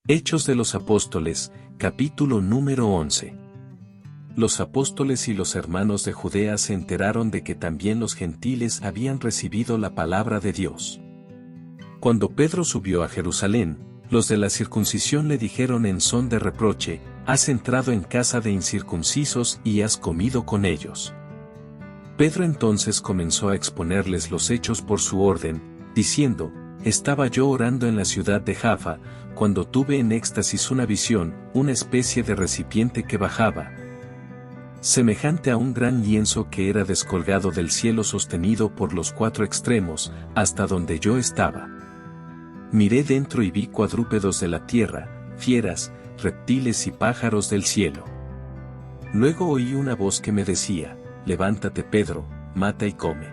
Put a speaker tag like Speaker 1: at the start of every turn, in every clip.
Speaker 1: Hechos de los Apóstoles, capítulo número 11. Los apóstoles y los hermanos de Judea se enteraron de que también los gentiles habían recibido la palabra de Dios. Cuando Pedro subió a Jerusalén, los de la circuncisión le dijeron en son de reproche: «Has entrado en casa de incircuncisos y has comido con ellos». Pedro entonces comenzó a exponerles los hechos por su orden, diciendo: «Estaba yo orando en la ciudad de Jaffa, cuando tuve en éxtasis una visión, una especie de recipiente que bajaba, semejante a un gran lienzo que era descolgado del cielo sostenido por los cuatro extremos, hasta donde yo estaba. Miré dentro y vi cuadrúpedos de la tierra, fieras, reptiles y pájaros del cielo. Luego oí una voz que me decía: «Levántate, Pedro, mata y come».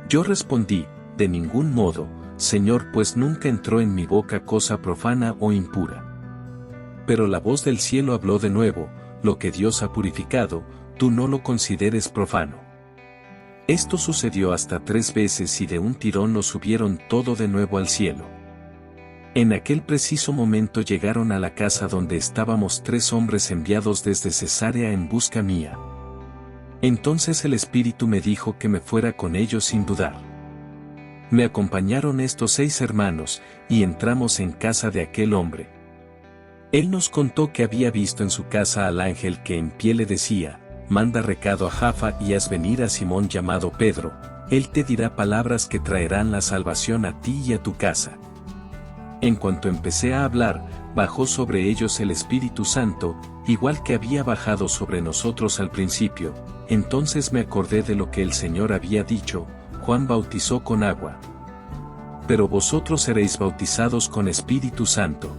Speaker 1: Yo respondí: «De ningún modo, Señor, pues nunca entró en mi boca cosa profana o impura». Pero la voz del cielo habló de nuevo: «Lo que Dios ha purificado, tú no lo consideres profano». Esto sucedió hasta 3 veces y de un tirón lo subieron todo de nuevo al cielo. En aquel preciso momento llegaron a la casa donde estábamos 3 hombres enviados desde Cesarea en busca mía. Entonces el Espíritu me dijo que me fuera con ellos sin dudar. Me acompañaron estos 6 hermanos, y entramos en casa de aquel hombre. Él nos contó que había visto en su casa al ángel que en pie le decía: «Manda recado a Jaffa y haz venir a Simón llamado Pedro, él te dirá palabras que traerán la salvación a ti y a tu casa». En cuanto empecé a hablar, bajó sobre ellos el Espíritu Santo, igual que había bajado sobre nosotros al principio. Entonces me acordé de lo que el Señor había dicho: «Juan bautizó con agua, pero vosotros seréis bautizados con Espíritu Santo».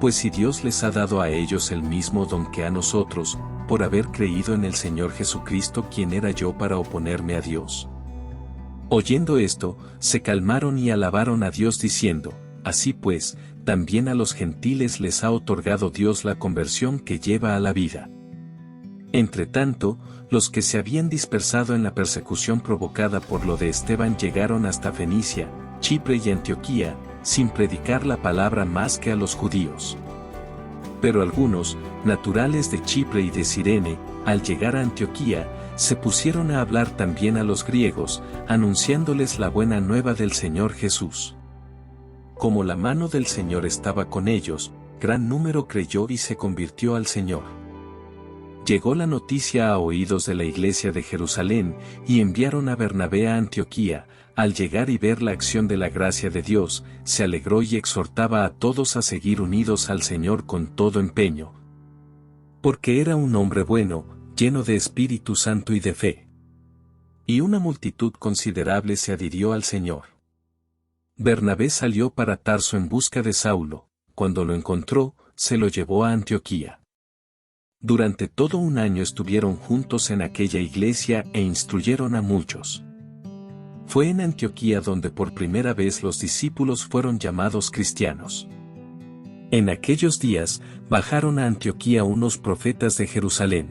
Speaker 1: Pues si Dios les ha dado a ellos el mismo don que a nosotros, por haber creído en el Señor Jesucristo, ¿quién era yo para oponerme a Dios? Oyendo esto, se calmaron y alabaron a Dios diciendo: «Así pues, también a los gentiles les ha otorgado Dios la conversión que lleva a la vida». Entretanto, los que se habían dispersado en la persecución provocada por lo de Esteban llegaron hasta Fenicia, Chipre y Antioquía, sin predicar la palabra más que a los judíos. Pero algunos, naturales de Chipre y de Cirene, al llegar a Antioquía, se pusieron a hablar también a los griegos, anunciándoles la buena nueva del Señor Jesús. Como la mano del Señor estaba con ellos, gran número creyó y se convirtió al Señor. Llegó la noticia a oídos de la iglesia de Jerusalén, y enviaron a Bernabé a Antioquía. Al llegar y ver la acción de la gracia de Dios, se alegró y exhortaba a todos a seguir unidos al Señor con todo empeño, porque era un hombre bueno, lleno de Espíritu Santo y de fe. Y una multitud considerable se adhirió al Señor. Bernabé salió para Tarso en busca de Saulo. Cuando lo encontró, se lo llevó a Antioquía. Durante todo un año estuvieron juntos en aquella iglesia e instruyeron a muchos. Fue en Antioquía donde por primera vez los discípulos fueron llamados cristianos. En aquellos días, bajaron a Antioquía unos profetas de Jerusalén.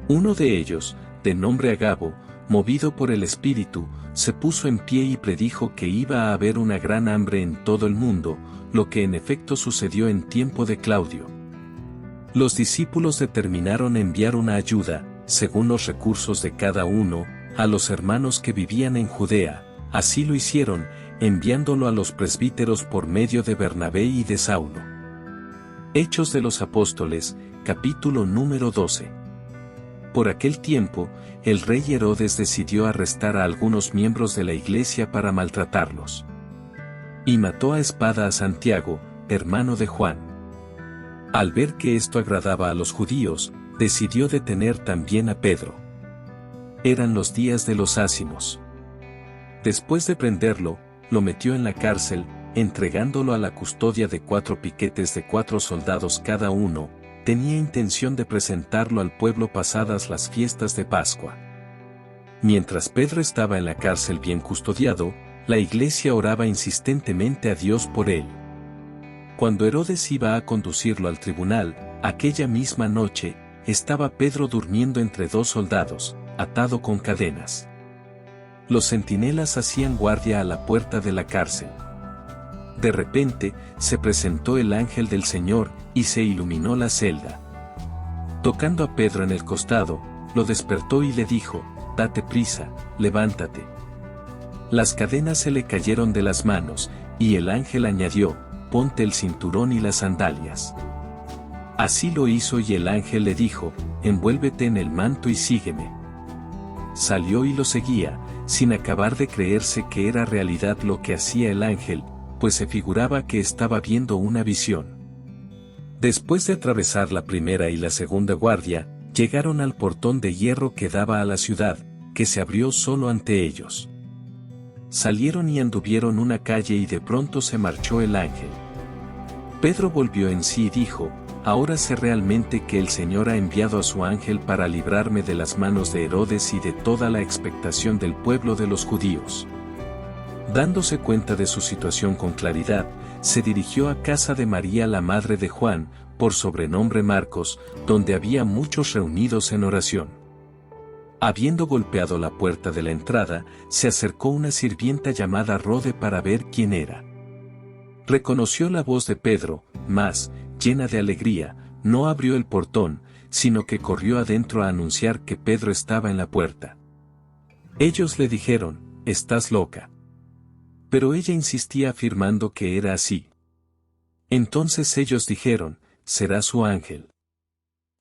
Speaker 1: Uno de ellos, de nombre Agabo, movido por el Espíritu, se puso en pie y predijo que iba a haber una gran hambre en todo el mundo, lo que en efecto sucedió en tiempo de Claudio. Los discípulos determinaron enviar una ayuda, según los recursos de cada uno, a los hermanos que vivían en Judea. Así lo hicieron, enviándolo a los presbíteros por medio de Bernabé y de Saulo. Hechos de los Apóstoles, capítulo número 12. Por aquel tiempo, el rey Herodes decidió arrestar a algunos miembros de la iglesia para maltratarlos. Y mató a espada a Santiago, hermano de Juan. Al ver que esto agradaba a los judíos, decidió detener también a Pedro. Eran los días de los ázimos. Después de prenderlo, lo metió en la cárcel, entregándolo a la custodia de 4 piquetes de 4 soldados cada uno. Tenía intención de presentarlo al pueblo pasadas las fiestas de Pascua. Mientras Pedro estaba en la cárcel bien custodiado, la iglesia oraba insistentemente a Dios por él. Cuando Herodes iba a conducirlo al tribunal, aquella misma noche, estaba Pedro durmiendo entre 2 soldados, atado con cadenas. Los centinelas hacían guardia a la puerta de la cárcel. De repente, se presentó el ángel del Señor, y se iluminó la celda. Tocando a Pedro en el costado, lo despertó y le dijo: «Date prisa, levántate». Las cadenas se le cayeron de las manos, y el ángel añadió: «Ponte el cinturón y las sandalias». Así lo hizo y el ángel le dijo: «Envuélvete en el manto y sígueme». Salió y lo seguía, sin acabar de creerse que era realidad lo que hacía el ángel, pues se figuraba que estaba viendo una visión. Después de atravesar la primera y la segunda guardia, llegaron al portón de hierro que daba a la ciudad, que se abrió solo ante ellos. Salieron y anduvieron una calle y de pronto se marchó el ángel. Pedro volvió en sí y dijo: «Ahora sé realmente que el Señor ha enviado a su ángel para librarme de las manos de Herodes y de toda la expectación del pueblo de los judíos». Dándose cuenta de su situación con claridad, se dirigió a casa de María la madre de Juan, por sobrenombre Marcos, donde había muchos reunidos en oración. Habiendo golpeado la puerta de la entrada, se acercó una sirvienta llamada Rode para ver quién era. Reconoció la voz de Pedro, mas, llena de alegría, no abrió el portón, sino que corrió adentro a anunciar que Pedro estaba en la puerta. Ellos le dijeron: «Estás loca». Pero ella insistía afirmando que era así. Entonces ellos dijeron: «Será su ángel».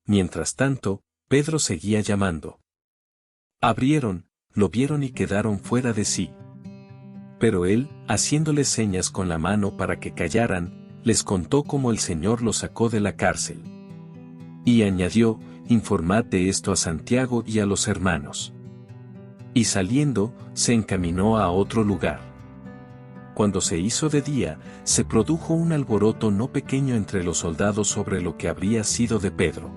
Speaker 1: Mientras tanto, Pedro seguía llamando. Abrieron, lo vieron y quedaron fuera de sí. Pero él, haciéndoles señas con la mano para que callaran, les contó cómo el Señor lo sacó de la cárcel. Y añadió: «Informad de esto a Santiago y a los hermanos». Y saliendo, se encaminó a otro lugar. Cuando se hizo de día, se produjo un alboroto no pequeño entre los soldados sobre lo que habría sido de Pedro.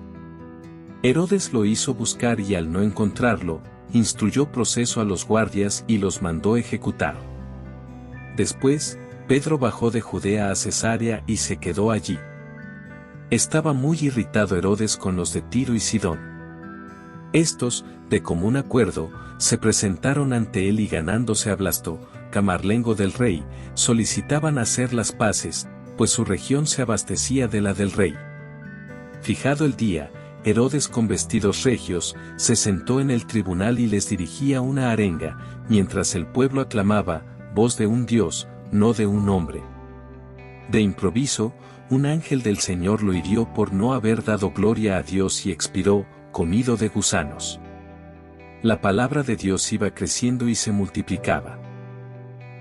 Speaker 1: Herodes lo hizo buscar y al no encontrarlo, instruyó proceso a los guardias y los mandó ejecutar. Después, Pedro bajó de Judea a Cesarea y se quedó allí. Estaba muy irritado Herodes con los de Tiro y Sidón. Estos, de común acuerdo, se presentaron ante él y ganándose a Blasto, camarlengo del rey, solicitaban hacer las paces, pues su región se abastecía de la del rey. Fijado el día, Herodes con vestidos regios, se sentó en el tribunal y les dirigía una arenga, mientras el pueblo aclamaba: «Voz de un Dios, no de un hombre». De improviso, un ángel del Señor lo hirió por no haber dado gloria a Dios y expiró, comido de gusanos. La palabra de Dios iba creciendo y se multiplicaba.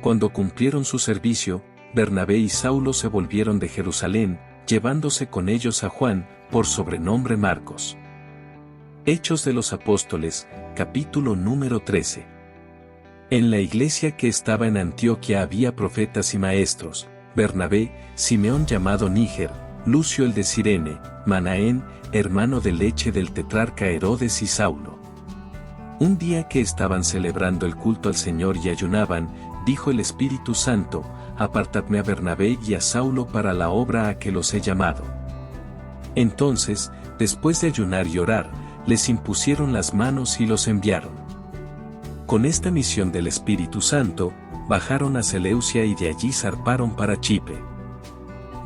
Speaker 1: Cuando cumplieron su servicio, Bernabé y Saulo se volvieron de Jerusalén, llevándose con ellos a Juan, por sobrenombre Marcos. Hechos de los Apóstoles, capítulo número 13. En la iglesia que estaba en Antioquia había profetas y maestros: Bernabé, Simeón llamado Níger, Lucio el de Cirene, Manaén, hermano de leche del tetrarca Herodes y Saulo. Un día que estaban celebrando el culto al Señor y ayunaban, dijo el Espíritu Santo: «Apartadme a Bernabé y a Saulo para la obra a que los he llamado». Entonces, después de ayunar y orar, les impusieron las manos y los enviaron. Con esta misión del Espíritu Santo, bajaron a Seleucia y de allí zarparon para Chipre.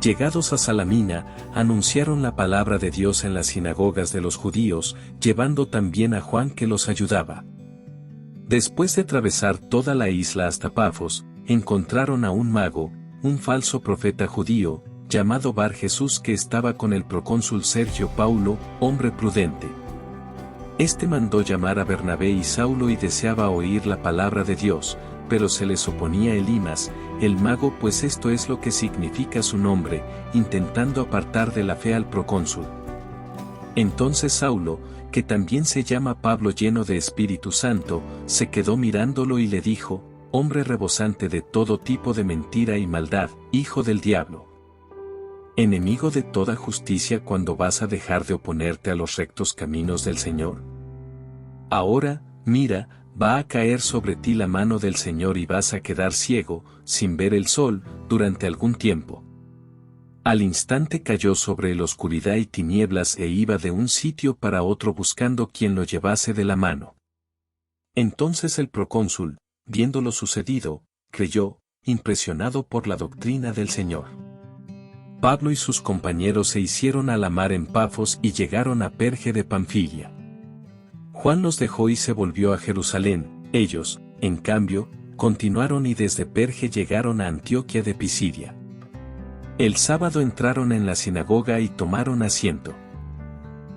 Speaker 1: Llegados a Salamina, anunciaron la palabra de Dios en las sinagogas de los judíos, llevando también a Juan que los ayudaba. Después de atravesar toda la isla hasta Pafos, encontraron a un mago, un falso profeta judío, llamado Bar Jesús, que estaba con el procónsul Sergio Paulo, hombre prudente. Este mandó llamar a Bernabé y Saulo y deseaba oír la palabra de Dios, pero se les oponía Elimas, el mago, pues esto es lo que significa su nombre, intentando apartar de la fe al procónsul. Entonces Saulo, que también se llama Pablo, lleno de Espíritu Santo, se quedó mirándolo y le dijo: «Hombre rebosante de todo tipo de mentira y maldad, hijo del diablo. Enemigo de toda justicia, ¿cuándo vas a dejar de oponerte a los rectos caminos del Señor? Ahora, mira, va a caer sobre ti la mano del Señor y vas a quedar ciego, sin ver el sol, durante algún tiempo». Al instante cayó sobre él oscuridad y tinieblas e iba de un sitio para otro buscando quien lo llevase de la mano. Entonces el procónsul, viendo lo sucedido, creyó, impresionado por la doctrina del Señor. Pablo y sus compañeros se hicieron a la mar en Pafos y llegaron a Perge de Panfilia. Juan los dejó y se volvió a Jerusalén. Ellos, en cambio, continuaron y desde Perge llegaron a Antioquía de Pisidia. El sábado entraron en la sinagoga y tomaron asiento.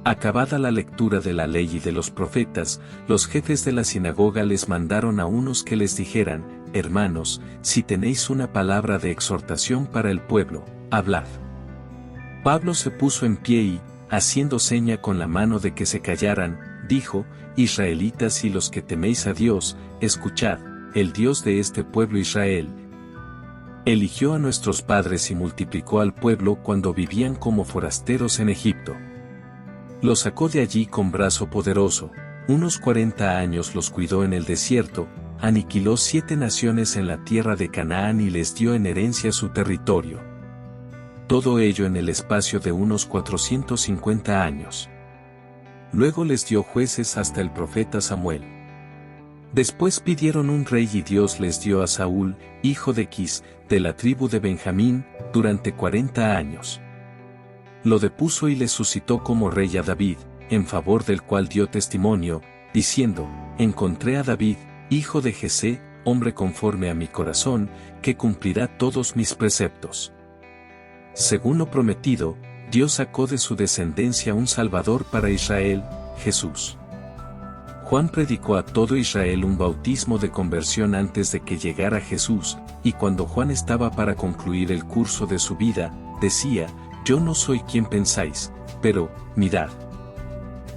Speaker 1: Acabada la lectura de la ley y de los profetas, los jefes de la sinagoga les mandaron a unos que les dijeran: hermanos, si tenéis una palabra de exhortación para el pueblo, hablad. Pablo se puso en pie y, haciendo seña con la mano de que se callaran, dijo: Israelitas y los que teméis a Dios, escuchad, el Dios de este pueblo Israel eligió a nuestros padres y multiplicó al pueblo cuando vivían como forasteros en Egipto. Los sacó de allí con brazo poderoso, unos 40 años los cuidó en el desierto, aniquiló 7 naciones en la tierra de Canaán y les dio en herencia su territorio. Todo ello en el espacio de unos 450 años. Luego les dio jueces hasta el profeta Samuel. Después pidieron un rey y Dios les dio a Saúl, hijo de Quis, de la tribu de Benjamín, durante 40 años. Lo depuso y le suscitó como rey a David, en favor del cual dio testimonio, diciendo: encontré a David, hijo de Jesé, hombre conforme a mi corazón, que cumplirá todos mis preceptos. Según lo prometido, Dios sacó de su descendencia un Salvador para Israel, Jesús. Juan predicó a todo Israel un bautismo de conversión antes de que llegara Jesús, y cuando Juan estaba para concluir el curso de su vida, decía: yo no soy quien pensáis, pero, mirad.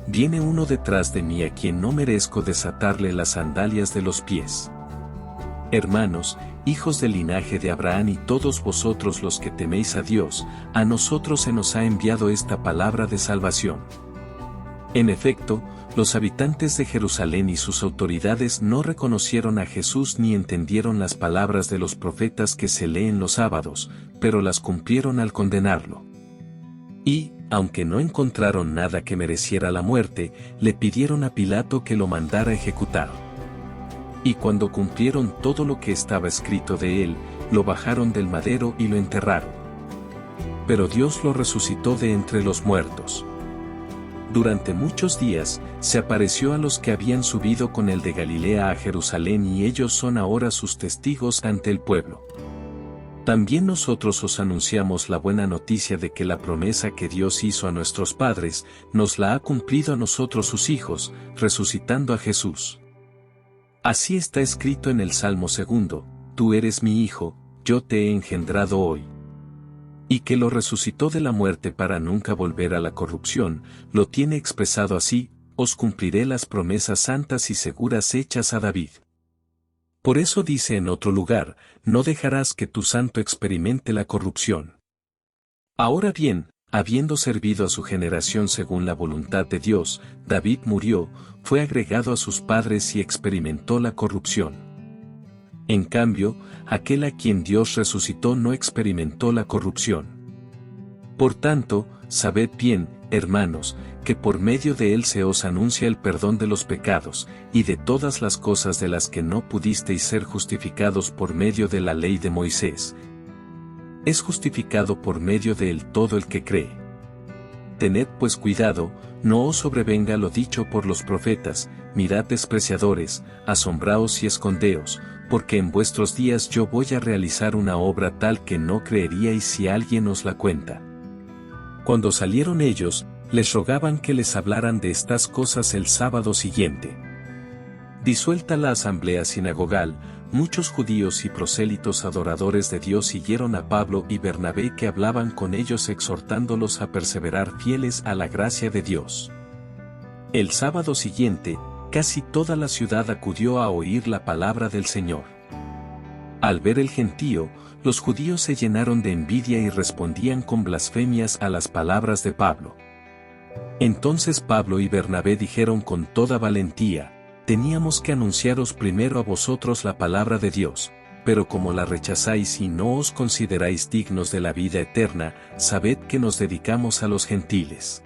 Speaker 1: Viene uno detrás de mí a quien no merezco desatarle las sandalias de los pies. Hermanos, hijos del linaje de Abraham y todos vosotros los que teméis a Dios, a nosotros se nos ha enviado esta palabra de salvación. En efecto, los habitantes de Jerusalén y sus autoridades no reconocieron a Jesús ni entendieron las palabras de los profetas que se leen los sábados, pero las cumplieron al condenarlo. Y, aunque no encontraron nada que mereciera la muerte, le pidieron a Pilato que lo mandara ejecutar. Y cuando cumplieron todo lo que estaba escrito de él, lo bajaron del madero y lo enterraron. Pero Dios lo resucitó de entre los muertos. Durante muchos días, se apareció a los que habían subido con él de Galilea a Jerusalén y ellos son ahora sus testigos ante el pueblo. También nosotros os anunciamos la buena noticia de que la promesa que Dios hizo a nuestros padres, nos la ha cumplido a nosotros sus hijos, resucitando a Jesús. Así está escrito en el Salmo 2: tú eres mi hijo, yo te he engendrado hoy. Y que lo resucitó de la muerte para nunca volver a la corrupción, lo tiene expresado así: os cumpliré las promesas santas y seguras hechas a David. Por eso dice en otro lugar: no dejarás que tu santo experimente la corrupción. Ahora bien, habiendo servido a su generación según la voluntad de Dios, David murió, fue agregado a sus padres y experimentó la corrupción. En cambio, aquel a quien Dios resucitó no experimentó la corrupción. Por tanto, sabed bien, hermanos, que por medio de él se os anuncia el perdón de los pecados, y de todas las cosas de las que no pudisteis ser justificados por medio de la ley de Moisés. Es justificado por medio de él todo el que cree. Tened pues cuidado, no os sobrevenga lo dicho por los profetas: mirad despreciadores, asombraos y escondeos, porque en vuestros días yo voy a realizar una obra tal que no creeríais si alguien os la cuenta. Cuando salieron ellos, les rogaban que les hablaran de estas cosas el sábado siguiente. Disuelta la asamblea sinagogal, muchos judíos y prosélitos adoradores de Dios siguieron a Pablo y Bernabé, que hablaban con ellos exhortándolos a perseverar fieles a la gracia de Dios. El sábado siguiente, casi toda la ciudad acudió a oír la palabra del Señor. Al ver el gentío, los judíos se llenaron de envidia y respondían con blasfemias a las palabras de Pablo. Entonces Pablo y Bernabé dijeron con toda valentía: teníamos que anunciaros primero a vosotros la palabra de Dios, pero como la rechazáis y no os consideráis dignos de la vida eterna, sabed que nos dedicamos a los gentiles.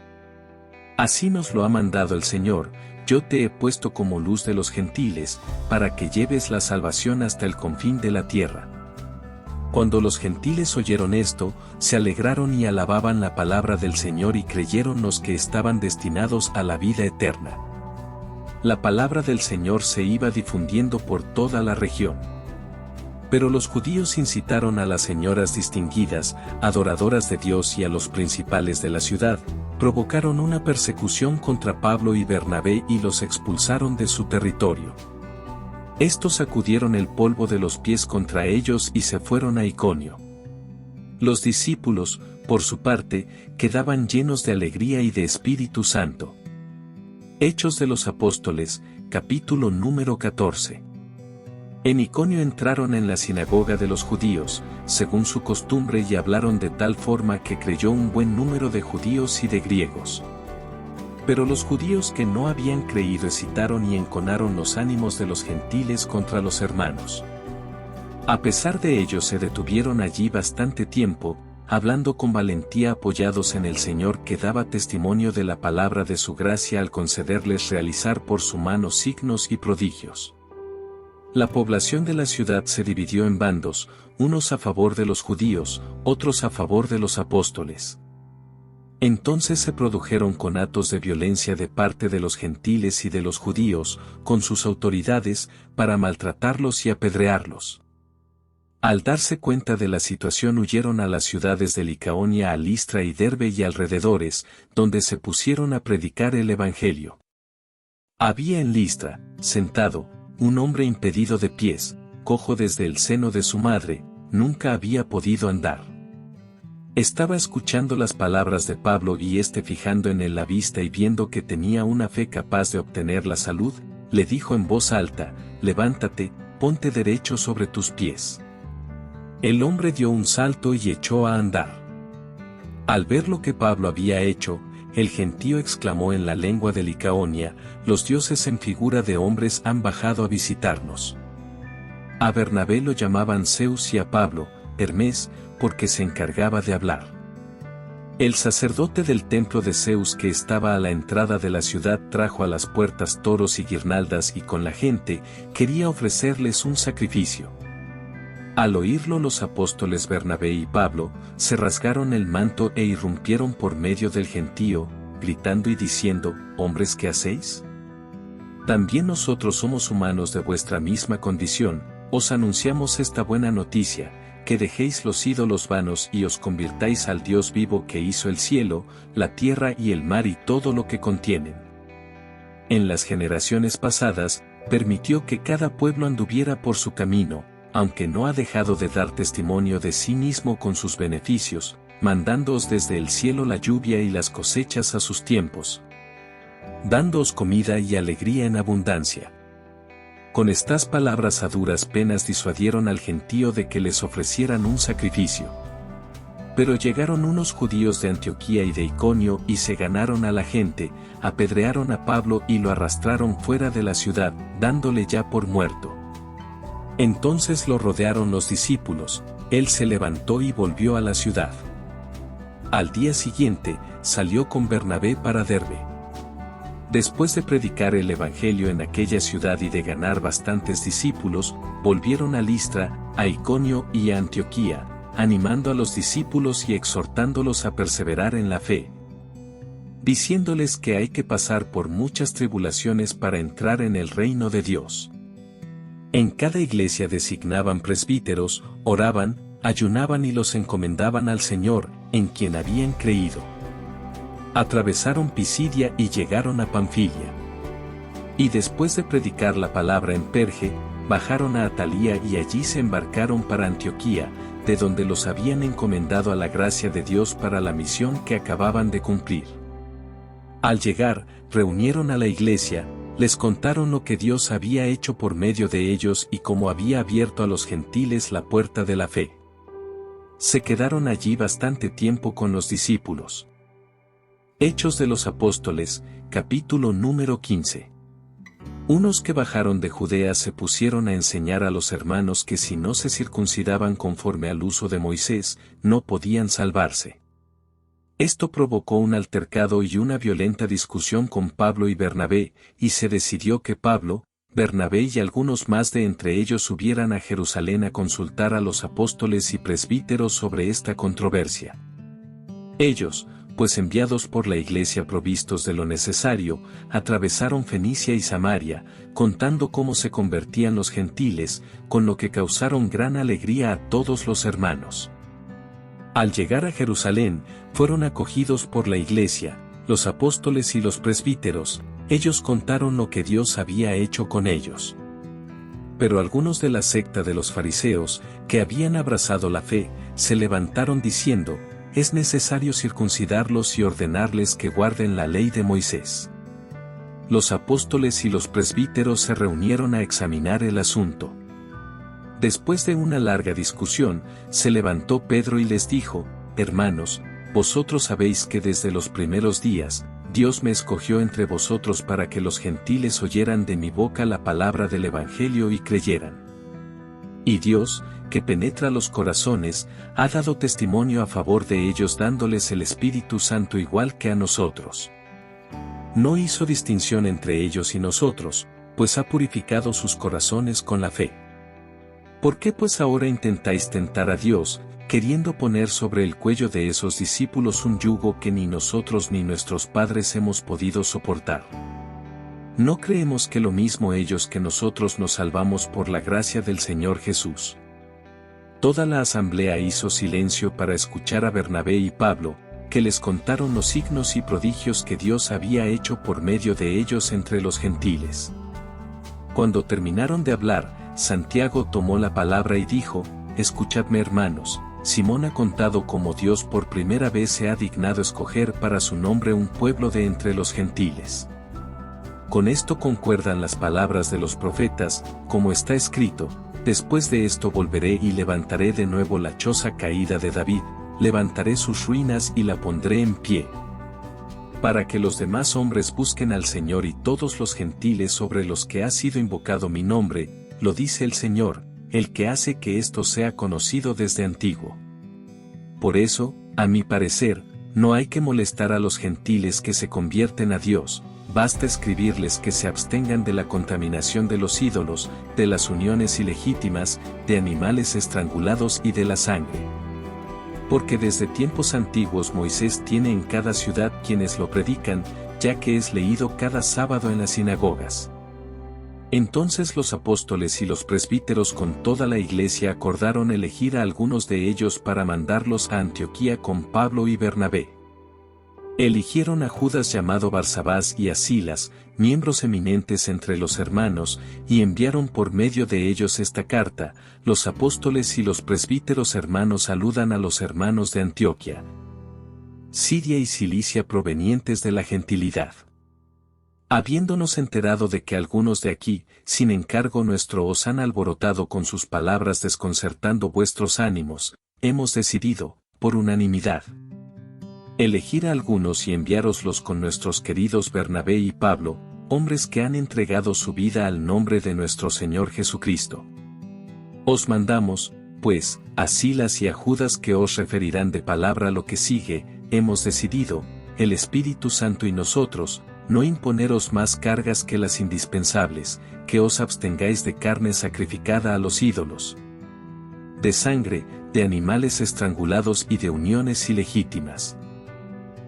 Speaker 1: Así nos lo ha mandado el Señor: yo te he puesto como luz de los gentiles, para que lleves la salvación hasta el confín de la tierra. Cuando los gentiles oyeron esto, se alegraron y alababan la palabra del Señor y creyeron los que estaban destinados a la vida eterna. La palabra del Señor se iba difundiendo por toda la región. Pero los judíos incitaron a las señoras distinguidas, adoradoras de Dios y a los principales de la ciudad, provocaron una persecución contra Pablo y Bernabé y los expulsaron de su territorio. Estos sacudieron el polvo de los pies contra ellos y se fueron a Iconio. Los discípulos, por su parte, quedaban llenos de alegría y de Espíritu Santo. Hechos de los Apóstoles, capítulo número 14. En Iconio entraron en la sinagoga de los judíos, según su costumbre, y hablaron de tal forma que creyó un buen número de judíos y de griegos. Pero los judíos que no habían creído excitaron y enconaron los ánimos de los gentiles contra los hermanos. A pesar de ello se detuvieron allí bastante tiempo, hablando con valentía apoyados en el Señor, que daba testimonio de la palabra de su gracia al concederles realizar por su mano signos y prodigios. La población de la ciudad se dividió en bandos, unos a favor de los judíos, otros a favor de los apóstoles. Entonces se produjeron conatos de violencia de parte de los gentiles y de los judíos, con sus autoridades, para maltratarlos y apedrearlos. Al darse cuenta de la situación huyeron a las ciudades de Licaonia, a Listra y Derbe y alrededores, donde se pusieron a predicar el Evangelio. Había en Listra, sentado, un hombre impedido de pies, cojo desde el seno de su madre, nunca había podido andar. Estaba escuchando las palabras de Pablo y fijando en él la vista y viendo que tenía una fe capaz de obtener la salud, le dijo en voz alta: «Levántate, ponte derecho sobre tus pies». El hombre dio un salto y echó a andar. Al ver lo que Pablo había hecho, el gentío exclamó en la lengua de Licaonia: «Los dioses en figura de hombres han bajado a visitarnos». A Bernabé lo llamaban Zeus y a Pablo, Hermes, porque se encargaba de hablar. El sacerdote del templo de Zeus, que estaba a la entrada de la ciudad, trajo a las puertas toros y guirnaldas y con la gente quería ofrecerles un sacrificio. Al oírlo, los apóstoles Bernabé y Pablo se rasgaron el manto e irrumpieron por medio del gentío, gritando y diciendo: «Hombres, ¿qué hacéis? También nosotros somos humanos de vuestra misma condición, os anunciamos esta buena noticia, que dejéis los ídolos vanos y os convirtáis al Dios vivo, que hizo el cielo, la tierra y el mar y todo lo que contienen. En las generaciones pasadas, permitió que cada pueblo anduviera por su camino, aunque no ha dejado de dar testimonio de sí mismo con sus beneficios, mandándoos desde el cielo la lluvia y las cosechas a sus tiempos, dándoos comida y alegría en abundancia». Con estas palabras a duras penas disuadieron al gentío de que les ofrecieran un sacrificio. Pero llegaron unos judíos de Antioquía y de Iconio y se ganaron a la gente, apedrearon a Pablo y lo arrastraron fuera de la ciudad, dándole ya por muerto. Entonces lo rodearon los discípulos, él se levantó y volvió a la ciudad. Al día siguiente, salió con Bernabé para Derbe. Después de predicar el Evangelio en aquella ciudad y de ganar bastantes discípulos, volvieron a Listra, a Iconio y a Antioquía, animando a los discípulos y exhortándolos a perseverar en la fe, diciéndoles que hay que pasar por muchas tribulaciones para entrar en el reino de Dios. En cada iglesia designaban presbíteros, oraban, ayunaban y los encomendaban al Señor, en quien habían creído. Atravesaron Pisidia y llegaron a Panfilia. Y después de predicar la palabra en Perge, bajaron a Atalía y allí se embarcaron para Antioquía, de donde los habían encomendado a la gracia de Dios para la misión que acababan de cumplir. Al llegar, reunieron a la iglesia, les contaron lo que Dios había hecho por medio de ellos y cómo había abierto a los gentiles la puerta de la fe. Se quedaron allí bastante tiempo con los discípulos. Hechos de los Apóstoles, capítulo número 15. Unos que bajaron de Judea se pusieron a enseñar a los hermanos que si no se circuncidaban conforme al uso de Moisés, no podían salvarse. Esto provocó un altercado y una violenta discusión con Pablo y Bernabé, y se decidió que Pablo, Bernabé y algunos más de entre ellos subieran a Jerusalén a consultar a los apóstoles y presbíteros sobre esta controversia. Ellos, pues enviados por la iglesia provistos de lo necesario, atravesaron Fenicia y Samaria, contando cómo se convertían los gentiles, con lo que causaron gran alegría a todos los hermanos. Al llegar a Jerusalén, fueron acogidos por la iglesia, los apóstoles y los presbíteros. Ellos contaron lo que Dios había hecho con ellos. Pero algunos de la secta de los fariseos, que habían abrazado la fe, se levantaron diciendo: es necesario circuncidarlos y ordenarles que guarden la ley de Moisés. Los apóstoles y los presbíteros se reunieron a examinar el asunto. Después de una larga discusión, se levantó Pedro y les dijo: hermanos, vosotros sabéis que desde los primeros días, Dios me escogió entre vosotros para que los gentiles oyeran de mi boca la palabra del Evangelio y creyeran. Y Dios, que penetra los corazones, ha dado testimonio a favor de ellos dándoles el Espíritu Santo igual que a nosotros. No hizo distinción entre ellos y nosotros, pues ha purificado sus corazones con la fe. ¿Por qué pues ahora intentáis tentar a Dios, queriendo poner sobre el cuello de esos discípulos un yugo que ni nosotros ni nuestros padres hemos podido soportar? ¿No creemos que lo mismo ellos que nosotros nos salvamos por la gracia del Señor Jesús? Toda la asamblea hizo silencio para escuchar a Bernabé y Pablo, que les contaron los signos y prodigios que Dios había hecho por medio de ellos entre los gentiles. Cuando terminaron de hablar, Santiago tomó la palabra y dijo: escuchadme, hermanos. Simón ha contado cómo Dios por primera vez se ha dignado escoger para su nombre un pueblo de entre los gentiles. Con esto concuerdan las palabras de los profetas, como está escrito: después de esto volveré y levantaré de nuevo la choza caída de David, levantaré sus ruinas y la pondré en pie. Para que los demás hombres busquen al Señor y todos los gentiles sobre los que ha sido invocado mi nombre, lo dice el Señor, el que hace que esto sea conocido desde antiguo. Por eso, a mi parecer, no hay que molestar a los gentiles que se convierten a Dios, basta escribirles que se abstengan de la contaminación de los ídolos, de las uniones ilegítimas, de animales estrangulados y de la sangre. Porque desde tiempos antiguos Moisés tiene en cada ciudad quienes lo predican, ya que es leído cada sábado en las sinagogas. Entonces los apóstoles y los presbíteros con toda la iglesia acordaron elegir a algunos de ellos para mandarlos a Antioquía con Pablo y Bernabé. Eligieron a Judas llamado Barsabás y a Silas, miembros eminentes entre los hermanos, y enviaron por medio de ellos esta carta: los apóstoles y los presbíteros hermanos saludan a los hermanos de Antioquía, Siria y Cilicia provenientes de la gentilidad. Habiéndonos enterado de que algunos de aquí, sin encargo nuestro, os han alborotado con sus palabras desconcertando vuestros ánimos, hemos decidido, por unanimidad, elegir a algunos y enviároslos con nuestros queridos Bernabé y Pablo, hombres que han entregado su vida al nombre de nuestro Señor Jesucristo. Os mandamos, pues, a Silas y a Judas, que os referirán de palabra lo que sigue. Hemos decidido, el Espíritu Santo y nosotros, no imponeros más cargas que las indispensables, que os abstengáis de carne sacrificada a los ídolos, de sangre, de animales estrangulados y de uniones ilegítimas.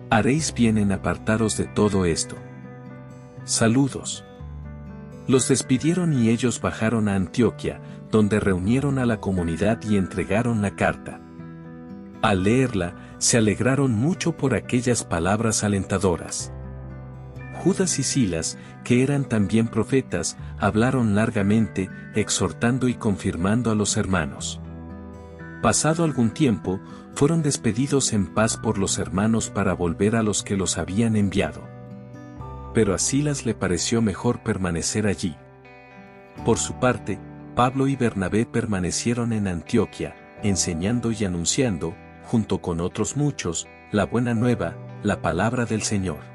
Speaker 1: Haréis bien en apartaros de todo esto. Saludos. Los despidieron y ellos bajaron a Antioquía, donde reunieron a la comunidad y entregaron la carta. Al leerla, se alegraron mucho por aquellas palabras alentadoras. Judas y Silas, que eran también profetas, hablaron largamente, exhortando y confirmando a los hermanos. Pasado algún tiempo, fueron despedidos en paz por los hermanos para volver a los que los habían enviado. Pero a Silas le pareció mejor permanecer allí. Por su parte, Pablo y Bernabé permanecieron en Antioquía, enseñando y anunciando, junto con otros muchos, la buena nueva, la palabra del Señor.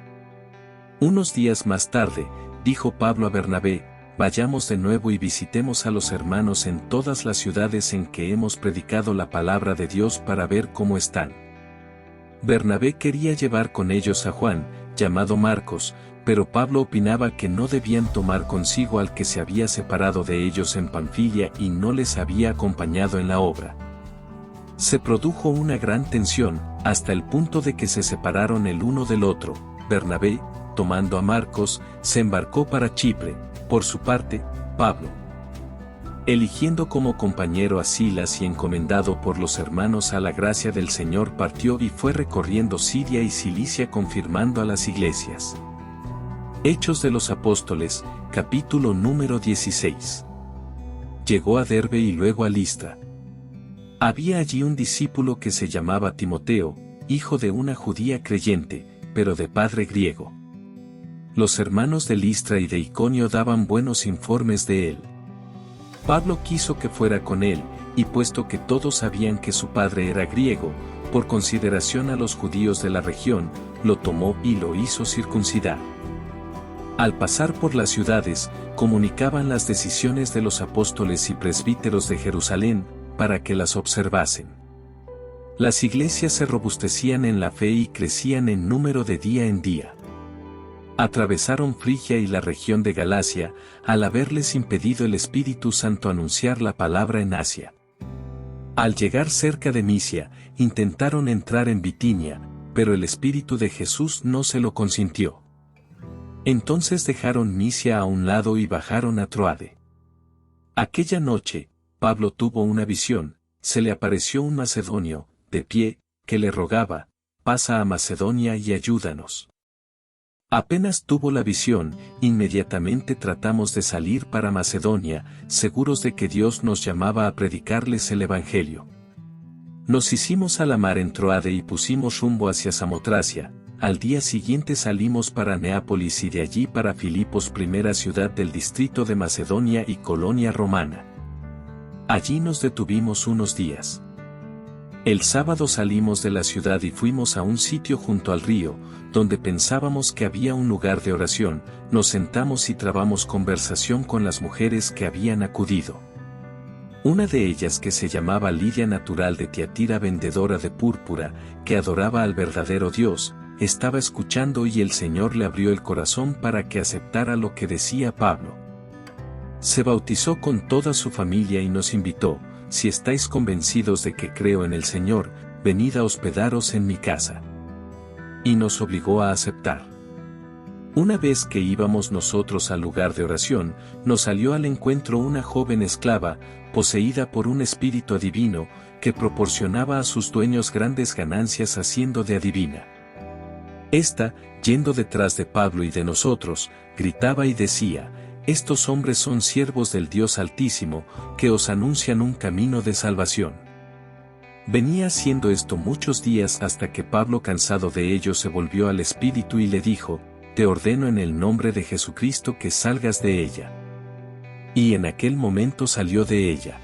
Speaker 1: Unos días más tarde, dijo Pablo a Bernabé: vayamos de nuevo y visitemos a los hermanos en todas las ciudades en que hemos predicado la palabra de Dios para ver cómo están. Bernabé quería llevar con ellos a Juan, llamado Marcos, pero Pablo opinaba que no debían tomar consigo al que se había separado de ellos en Panfilia y no les había acompañado en la obra. Se produjo una gran tensión, hasta el punto de que se separaron el uno del otro. Bernabé, tomando a Marcos, se embarcó para Chipre. Por su parte, Pablo, eligiendo como compañero a Silas y encomendado por los hermanos a la gracia del Señor, partió y fue recorriendo Siria y Cilicia confirmando a las iglesias. Hechos de los Apóstoles, capítulo número 16. Llegó a Derbe y luego a Listra. Había allí un discípulo que se llamaba Timoteo, hijo de una judía creyente, pero de padre griego. Los hermanos de Listra y de Iconio daban buenos informes de él. Pablo quiso que fuera con él, y puesto que todos sabían que su padre era griego, por consideración a los judíos de la región, lo tomó y lo hizo circuncidar. Al pasar por las ciudades, comunicaban las decisiones de los apóstoles y presbíteros de Jerusalén, para que las observasen. Las iglesias se robustecían en la fe y crecían en número de día en día. Atravesaron Frigia y la región de Galacia, al haberles impedido el Espíritu Santo anunciar la palabra en Asia. Al llegar cerca de Misia, intentaron entrar en Bitinia, pero el Espíritu de Jesús no se lo consintió. Entonces dejaron Misia a un lado y bajaron a Troade. Aquella noche, Pablo tuvo una visión, se le apareció un macedonio, de pie, que le rogaba, pasa a Macedonia y ayúdanos. Apenas tuvo la visión, inmediatamente tratamos de salir para Macedonia, seguros de que Dios nos llamaba a predicarles el Evangelio. Nos hicimos a la mar en Troade y pusimos rumbo hacia Samotracia. Al día siguiente salimos para Neápolis y de allí para Filipos, primera ciudad del distrito de Macedonia y colonia romana. Allí nos detuvimos unos días. El sábado salimos de la ciudad y fuimos a un sitio junto al río, donde pensábamos que había un lugar de oración. Nos sentamos y trabamos conversación con las mujeres que habían acudido. Una de ellas, que se llamaba Lidia, natural de Tiatira, vendedora de púrpura, que adoraba al verdadero Dios, estaba escuchando y el Señor le abrió el corazón para que aceptara lo que decía Pablo. Se bautizó con toda su familia y nos invitó: si estáis convencidos de que creo en el Señor, venid a hospedaros en mi casa. Y nos obligó a aceptar. Una vez que íbamos nosotros al lugar de oración, nos salió al encuentro una joven esclava, poseída por un espíritu adivino, que proporcionaba a sus dueños grandes ganancias haciendo de adivina. Esta, yendo detrás de Pablo y de nosotros, gritaba y decía: estos hombres son siervos del Dios Altísimo, que os anuncian un camino de salvación. Venía haciendo esto muchos días hasta que Pablo, cansado de ello, se volvió al Espíritu y le dijo: te ordeno en el nombre de Jesucristo que salgas de ella. Y en aquel momento salió de ella.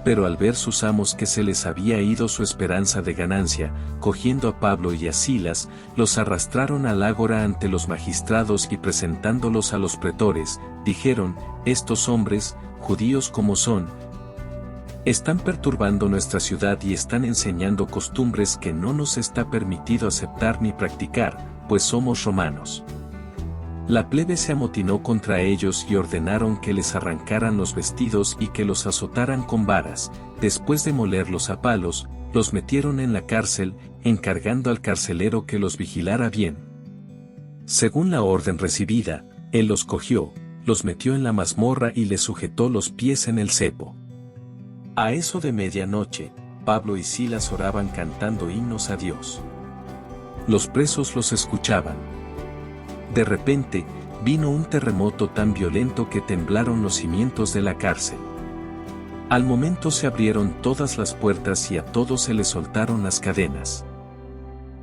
Speaker 1: Pero al ver sus amos que se les había ido su esperanza de ganancia, cogiendo a Pablo y a Silas, los arrastraron al ágora ante los magistrados y presentándolos a los pretores, dijeron: estos hombres, judíos como son, están perturbando nuestra ciudad y están enseñando costumbres que no nos está permitido aceptar ni practicar, pues somos romanos. La plebe se amotinó contra ellos y ordenaron que les arrancaran los vestidos y que los azotaran con varas. Después de molerlos a palos, los metieron en la cárcel, encargando al carcelero que los vigilara bien. Según la orden recibida, él los cogió, los metió en la mazmorra y les sujetó los pies en el cepo. A eso de medianoche, Pablo y Silas oraban cantando himnos a Dios. Los presos los escuchaban. De repente, vino un terremoto tan violento que temblaron los cimientos de la cárcel. Al momento se abrieron todas las puertas y a todos se les soltaron las cadenas.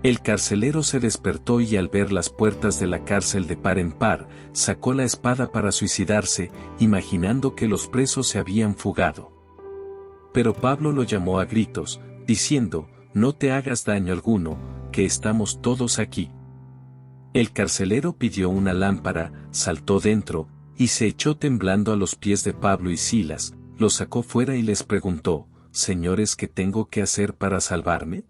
Speaker 1: El carcelero se despertó y al ver las puertas de la cárcel de par en par, sacó la espada para suicidarse, imaginando que los presos se habían fugado. Pero Pablo lo llamó a gritos, diciendo: no te hagas daño alguno, que estamos todos aquí. El carcelero pidió una lámpara, saltó dentro, y se echó temblando a los pies de Pablo y Silas, los sacó fuera y les preguntó: señores, ¿qué tengo que hacer para salvarme?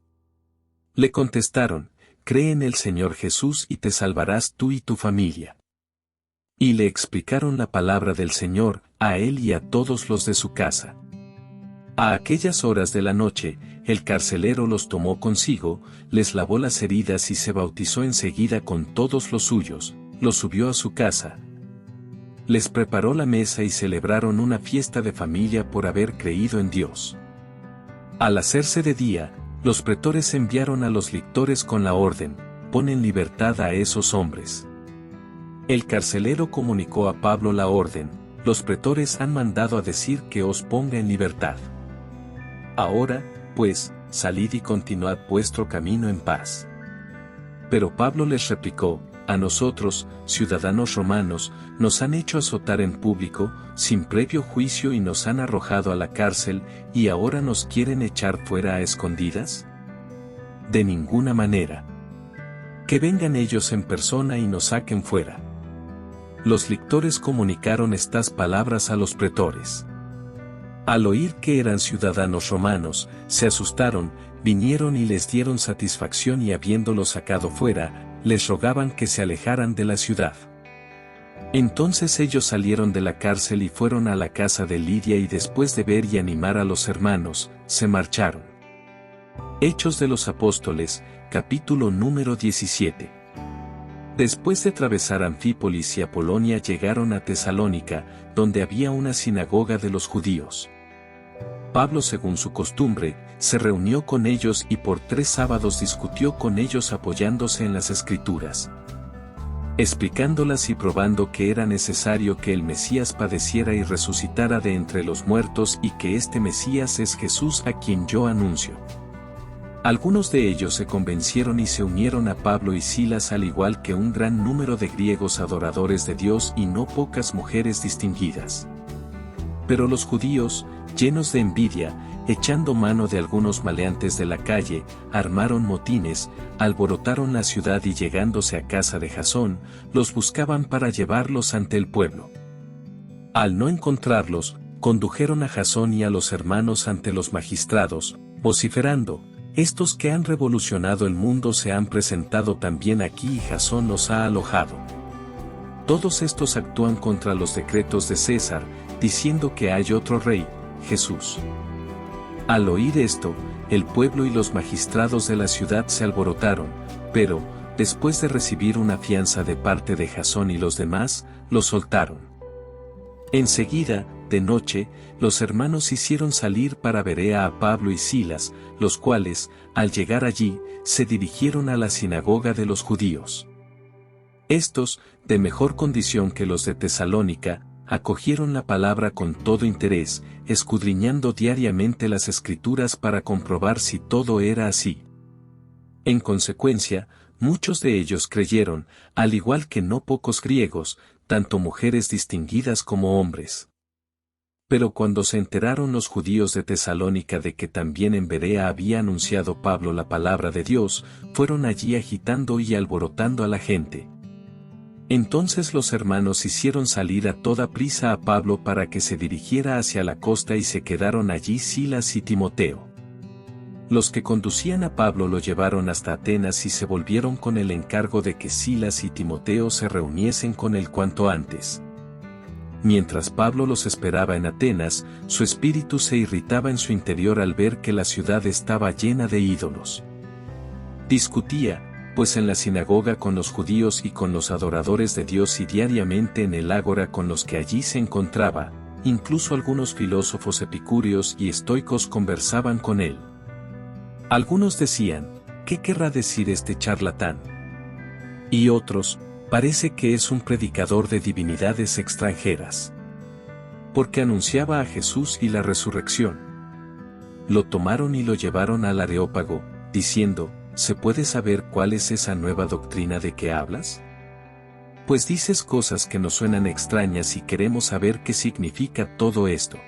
Speaker 1: Le contestaron: cree en el Señor Jesús y te salvarás tú y tu familia. Y le explicaron la palabra del Señor, a él y a todos los de su casa. A aquellas horas de la noche, el carcelero los tomó consigo, les lavó las heridas y se bautizó enseguida con todos los suyos, los subió a su casa. Les preparó la mesa y celebraron una fiesta de familia por haber creído en Dios. Al hacerse de día, los pretores enviaron a los lictores con la orden, pon en libertad a esos hombres. El carcelero comunicó a Pablo la orden, los pretores han mandado a decir que os ponga en libertad. Ahora, pues, salid y continuad vuestro camino en paz. Pero Pablo les replicó, a nosotros, ciudadanos romanos, nos han hecho azotar en público, sin previo juicio y nos han arrojado a la cárcel, y ahora nos quieren echar fuera a escondidas. De ninguna manera. Que vengan ellos en persona y nos saquen fuera. Los lictores comunicaron estas palabras a los pretores. Al oír que eran ciudadanos romanos, se asustaron, vinieron y les dieron satisfacción y habiéndolos sacado fuera, les rogaban que se alejaran de la ciudad. Entonces ellos salieron de la cárcel y fueron a la casa de Lidia y después de ver y animar a los hermanos, se marcharon. Hechos de los Apóstoles, capítulo número 17. Después de atravesar Anfípolis y Apolonia llegaron a Tesalónica, donde había una sinagoga de los judíos. Pablo, según su costumbre, se reunió con ellos y por 3 sábados discutió con ellos apoyándose en las Escrituras, explicándolas y probando que era necesario que el Mesías padeciera y resucitara de entre los muertos y que este Mesías es Jesús a quien yo anuncio. Algunos de ellos se convencieron y se unieron a Pablo y Silas al igual que un gran número de griegos adoradores de Dios y no pocas mujeres distinguidas. Pero los judíos, llenos de envidia, echando mano de algunos maleantes de la calle, armaron motines, alborotaron la ciudad y llegándose a casa de Jasón, los buscaban para llevarlos ante el pueblo. Al no encontrarlos, condujeron a Jasón y a los hermanos ante los magistrados, vociferando, estos que han revolucionado el mundo se han presentado también aquí y Jasón los ha alojado. Todos estos actúan contra los decretos de César, diciendo que hay otro rey, Jesús. Al oír esto, el pueblo y los magistrados de la ciudad se alborotaron, pero, después de recibir una fianza de parte de Jasón y los demás, los soltaron. Enseguida, de noche, los hermanos hicieron salir para Berea a Pablo y Silas, los cuales, al llegar allí, se dirigieron a la sinagoga de los judíos. Estos, de mejor condición que los de Tesalónica, acogieron la palabra con todo interés, escudriñando diariamente las Escrituras para comprobar si todo era así. En consecuencia, muchos de ellos creyeron, al igual que no pocos griegos, tanto mujeres distinguidas como hombres. Pero cuando se enteraron los judíos de Tesalónica de que también en Berea había anunciado Pablo la palabra de Dios, fueron allí agitando y alborotando a la gente. Entonces los hermanos hicieron salir a toda prisa a Pablo para que se dirigiera hacia la costa y se quedaron allí Silas y Timoteo. Los que conducían a Pablo lo llevaron hasta Atenas y se volvieron con el encargo de que Silas y Timoteo se reuniesen con él cuanto antes. Mientras Pablo los esperaba en Atenas, su espíritu se irritaba en su interior al ver que la ciudad estaba llena de ídolos. Discutía, pues en la sinagoga con los judíos y con los adoradores de Dios y diariamente en el ágora con los que allí se encontraba, incluso algunos filósofos epicúreos y estoicos conversaban con él. Algunos decían, ¿qué querrá decir este charlatán? Y otros, parece que es un predicador de divinidades extranjeras. Porque anunciaba a Jesús y la resurrección. Lo tomaron y lo llevaron al Areópago, diciendo, ¿se puede saber cuál es esa nueva doctrina de que hablas? Pues dices cosas que nos suenan extrañas y queremos saber qué significa todo esto.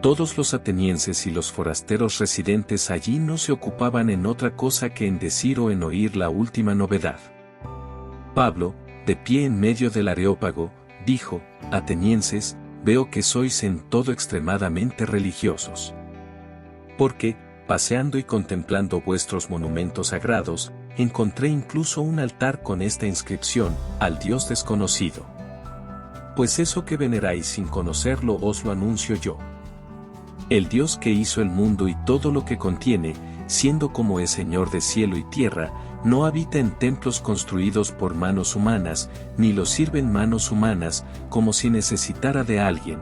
Speaker 1: Todos los atenienses y los forasteros residentes allí no se ocupaban en otra cosa que en decir o en oír la última novedad. Pablo, de pie en medio del Areópago, dijo, atenienses, veo que sois en todo extremadamente religiosos. Porque, paseando y contemplando vuestros monumentos sagrados, encontré incluso un altar con esta inscripción: al Dios desconocido. Pues eso que veneráis sin conocerlo os lo anuncio yo. El Dios que hizo el mundo y todo lo que contiene, siendo como es Señor de cielo y tierra, no habita en templos construidos por manos humanas, ni lo sirven manos humanas, como si necesitara de alguien.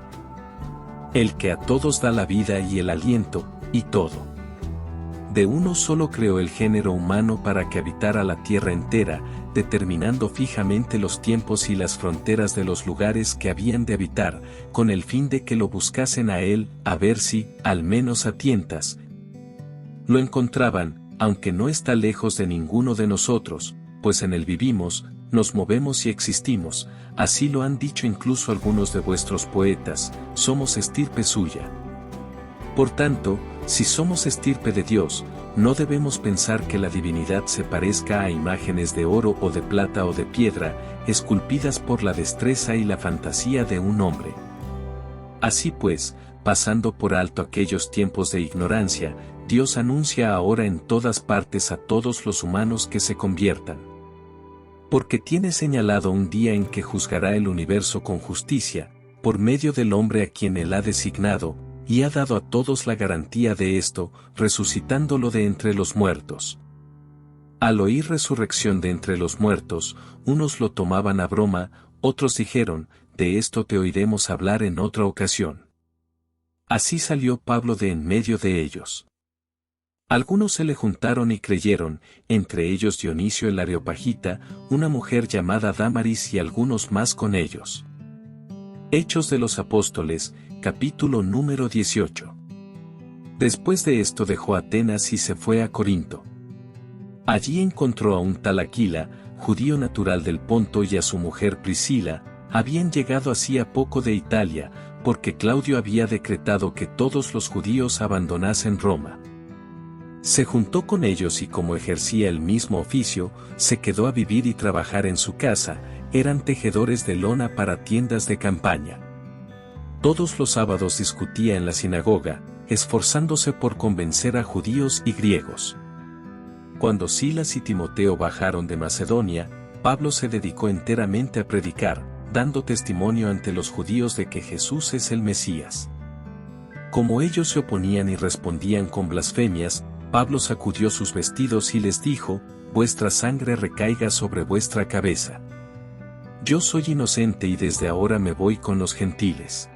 Speaker 1: El que a todos da la vida y el aliento, y todo. De uno solo creó el género humano para que habitara la tierra entera, determinando fijamente los tiempos y las fronteras de los lugares que habían de habitar, con el fin de que lo buscasen a él, a ver si, al menos a tientas, lo encontraban, aunque no está lejos de ninguno de nosotros, pues en él vivimos, nos movemos y existimos, así lo han dicho incluso algunos de vuestros poetas, somos estirpe suya. Por tanto, si somos estirpe de Dios, no debemos pensar que la divinidad se parezca a imágenes de oro o de plata o de piedra, esculpidas por la destreza y la fantasía de un hombre. Así pues, pasando por alto aquellos tiempos de ignorancia, Dios anuncia ahora en todas partes a todos los humanos que se conviertan. Porque tiene señalado un día en que juzgará el universo con justicia, por medio del hombre a quien él ha designado, y ha dado a todos la garantía de esto, resucitándolo de entre los muertos. Al oír resurrección de entre los muertos, unos lo tomaban a broma, otros dijeron, de esto te oiremos hablar en otra ocasión. Así salió Pablo de en medio de ellos. Algunos se le juntaron y creyeron, entre ellos Dionisio el Areopagita, una mujer llamada Dámaris y algunos más con ellos. Hechos de los Apóstoles, capítulo número 18. Después de esto dejó Atenas y se fue a Corinto. Allí encontró a un tal Aquila, judío natural del Ponto, y a su mujer Priscila. Habían llegado hacía poco de Italia, porque Claudio había decretado que todos los judíos abandonasen Roma. Se juntó con ellos y como ejercía el mismo oficio, se quedó a vivir y trabajar en su casa. Eran tejedores de lona para tiendas de campaña. Todos los sábados discutía en la sinagoga, esforzándose por convencer a judíos y griegos. Cuando Silas y Timoteo bajaron de Macedonia, Pablo se dedicó enteramente a predicar, dando testimonio ante los judíos de que Jesús es el Mesías. Como ellos se oponían y respondían con blasfemias, Pablo sacudió sus vestidos y les dijo: vuestra sangre recaiga sobre vuestra cabeza. Yo soy inocente y desde ahora me voy con los gentiles.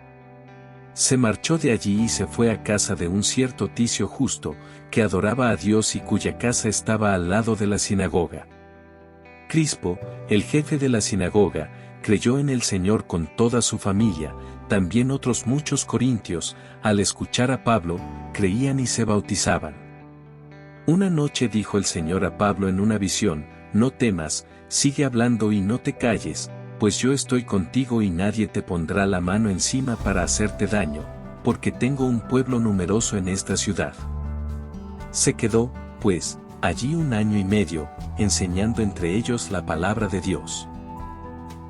Speaker 1: Se marchó de allí y se fue a casa de un cierto Ticio Justo, que adoraba a Dios y cuya casa estaba al lado de la sinagoga. Crispo, el jefe de la sinagoga, creyó en el Señor con toda su familia. También otros muchos corintios, al escuchar a Pablo, creían y se bautizaban. Una noche dijo el Señor a Pablo en una visión: no temas, sigue hablando y no te calles, pues yo estoy contigo y nadie te pondrá la mano encima para hacerte daño, porque tengo un pueblo numeroso en esta ciudad. Se quedó, pues, allí 1 año y medio, enseñando entre ellos la palabra de Dios.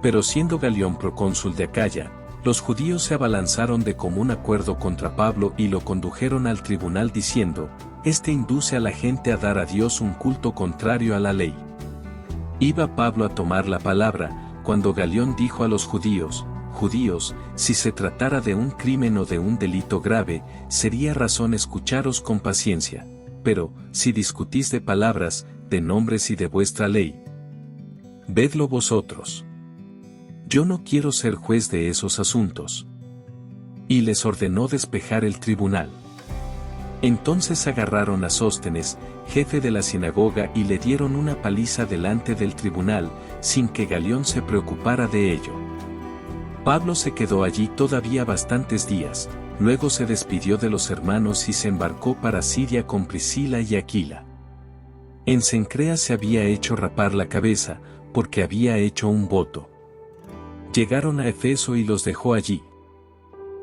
Speaker 1: Pero siendo Galión procónsul de Acaya, los judíos se abalanzaron de común acuerdo contra Pablo y lo condujeron al tribunal diciendo: este induce a la gente a dar a Dios un culto contrario a la ley. Iba Pablo a tomar la palabra, cuando Galión dijo a los judíos: judíos, si se tratara de un crimen o de un delito grave, sería razón escucharos con paciencia. Pero, si discutís de palabras, de nombres y de vuestra ley, vedlo vosotros. Yo no quiero ser juez de esos asuntos. Y les ordenó despejar el tribunal. Entonces agarraron a Sóstenes, jefe de la sinagoga, y le dieron una paliza delante del tribunal, sin que Galión se preocupara de ello. Pablo se quedó allí todavía bastantes días, luego se despidió de los hermanos y se embarcó para Siria con Priscila y Aquila. En Cencrea se había hecho rapar la cabeza, porque había hecho un voto. Llegaron a Efeso y los dejó allí.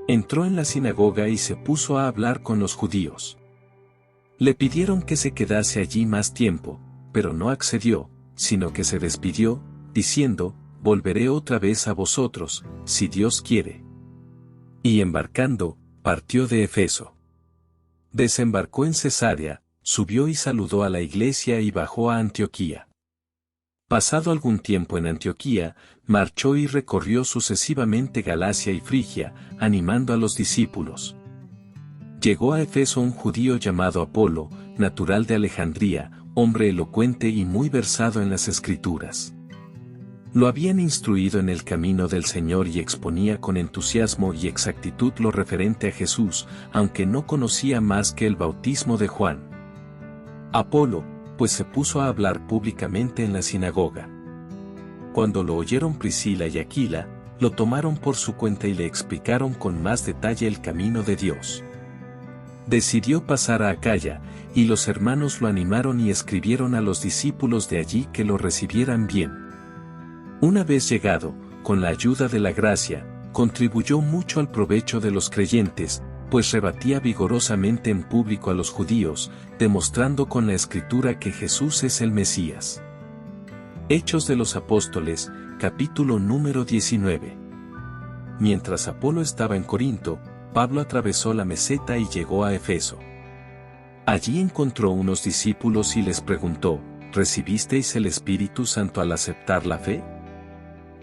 Speaker 1: Entró en la sinagoga y se puso a hablar con los judíos. Le pidieron que se quedase allí más tiempo, pero no accedió, sino que se despidió, diciendo: volveré otra vez a vosotros, si Dios quiere. Y embarcando, partió de Efeso. Desembarcó en Cesarea, subió y saludó a la iglesia y bajó a Antioquía. Pasado algún tiempo en Antioquía, marchó y recorrió sucesivamente Galacia y Frigia, animando a los discípulos. Llegó a Efeso un judío llamado Apolo, natural de Alejandría, hombre elocuente y muy versado en las Escrituras. Lo habían instruido en el camino del Señor y exponía con entusiasmo y exactitud lo referente a Jesús, aunque no conocía más que el bautismo de Juan. Apolo, pues se puso a hablar públicamente en la sinagoga. Cuando lo oyeron Priscila y Aquila, lo tomaron por su cuenta y le explicaron con más detalle el camino de Dios. Decidió pasar a Acaya, y los hermanos lo animaron y escribieron a los discípulos de allí que lo recibieran bien. Una vez llegado, con la ayuda de la gracia, contribuyó mucho al provecho de los creyentes, pues rebatía vigorosamente en público a los judíos, demostrando con la Escritura que Jesús es el Mesías. Hechos de los Apóstoles, capítulo número 19. Mientras Apolo estaba en Corinto, Pablo atravesó la meseta y llegó a Efeso. Allí encontró unos discípulos y les preguntó, ¿recibisteis el Espíritu Santo al aceptar la fe?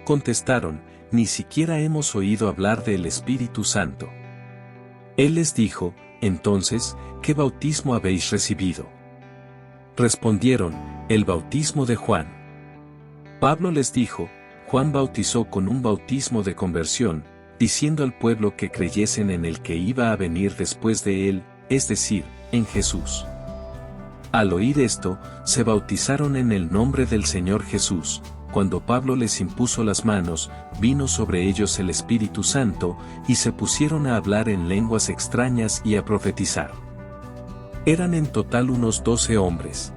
Speaker 1: Contestaron, ni siquiera hemos oído hablar del Espíritu Santo. Él les dijo, entonces, ¿qué bautismo habéis recibido? Respondieron, el bautismo de Juan. Pablo les dijo, Juan bautizó con un bautismo de conversión, diciendo al pueblo que creyesen en el que iba a venir después de él, es decir, en Jesús. Al oír esto, se bautizaron en el nombre del Señor Jesús. Cuando Pablo les impuso las manos, vino sobre ellos el Espíritu Santo, y se pusieron a hablar en lenguas extrañas y a profetizar. Eran en total unos 12 hombres.